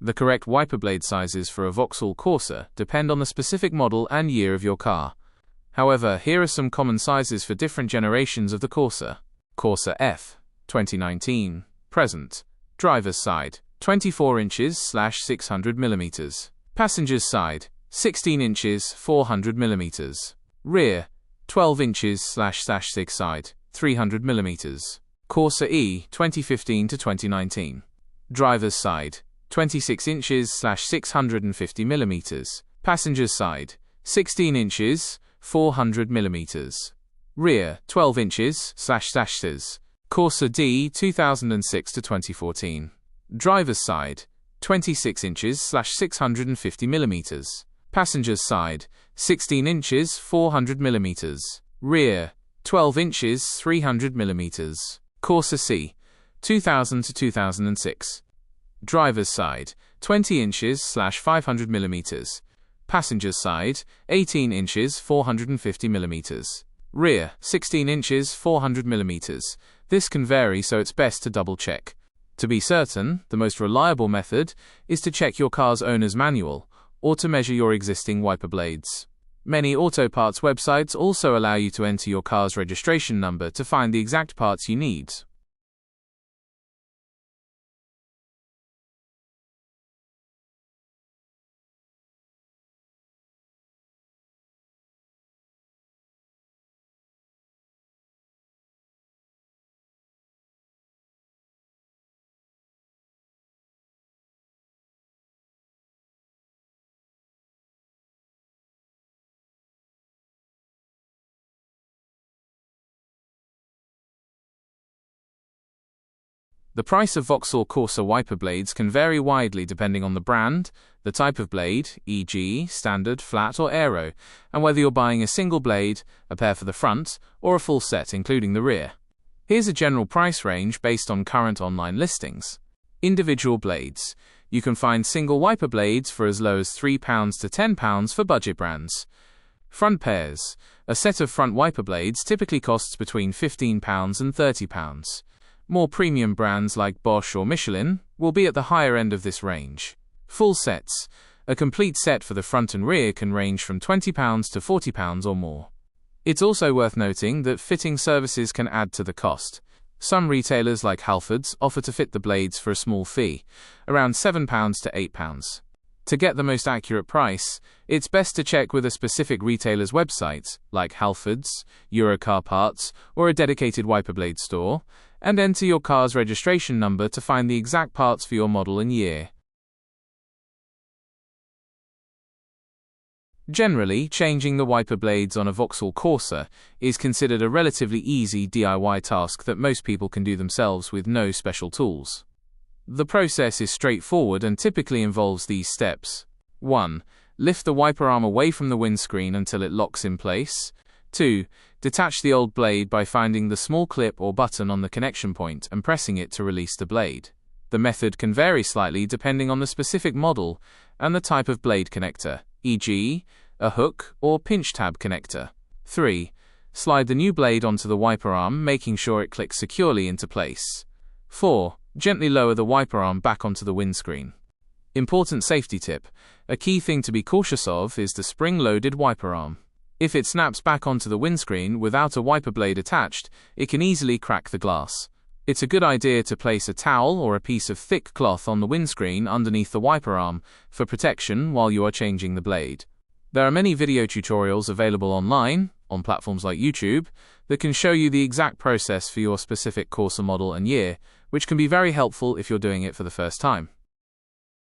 The correct wiper blade sizes for a Vauxhall Corsa depend on the specific model and year of your car. However, here are some common sizes for different generations of the Corsa. Corsa F, 2019, present. Driver's side, 24 inches / 600 mm. Passenger's side, 16 inches 400 mm. Rear, 12 inches / 6 side, 300 mm. Corsa E, 2015 to 2019. Driver's side, 26 inches / 650 mm. Passenger's side, 16 inches 400 mm. Rear, 12 inches / 6. Corsa D, 2006 to 2014. Driver's side, 26 inches / 650 mm. Passenger's side, 16 inches 400 mm. Rear, 12 inches 300 mm. Corsa C, 2000 to 2006. Driver's side, 20 inches / 500 mm. Passenger's side, 18 inches 450 mm. Rear, 16 inches 400 mm. This can vary, so it's best to double check. To be certain, the most reliable method is to check your car's owner's manual or to measure your existing wiper blades. Many auto parts websites also allow you to enter your car's registration number to find the exact parts you need. The price of Vauxhall Corsa wiper blades can vary widely depending on the brand, the type of blade, e.g., standard, flat or aero, and whether you're buying a single blade, a pair for the front, or a full set including the rear. Here's a general price range based on current online listings. Individual blades. You can find single wiper blades for as low as £3 to £10 for budget brands. Front pairs. A set of front wiper blades typically costs between £15 and £30. More premium brands like Bosch or Michelin will be at the higher end of this range. Full sets. A complete set for the front and rear can range from £20 to £40 or more. It's also worth noting that fitting services can add to the cost. Some retailers like Halfords offer to fit the blades for a small fee, around £7 to £8. To get the most accurate price, it's best to check with a specific retailer's website, like Halfords, Eurocar Parts, or a dedicated wiper blade store, and enter your car's registration number to find the exact parts for your model and year. Generally, changing the wiper blades on a Vauxhall Corsa is considered a relatively easy DIY task that most people can do themselves with no special tools. The process is straightforward and typically involves these steps. 1. Lift the wiper arm away from the windscreen until it locks in place. 2. Detach the old blade by finding the small clip or button on the connection point and pressing it to release the blade. The method can vary slightly depending on the specific model and the type of blade connector, e.g., a hook or pinch tab connector. 3. Slide the new blade onto the wiper arm, making sure it clicks securely into place. 4. Gently lower the wiper arm back onto the windscreen. Important safety tip. A key thing to be cautious of is the spring-loaded wiper arm. If it snaps back onto the windscreen without a wiper blade attached, it can easily crack the glass. It's a good idea to place a towel or a piece of thick cloth on the windscreen underneath the wiper arm for protection while you are changing the blade. There are many video tutorials available online, on platforms like YouTube, that can show you the exact process for your specific Corsa model and year, which can be very helpful if you're doing it for the first time.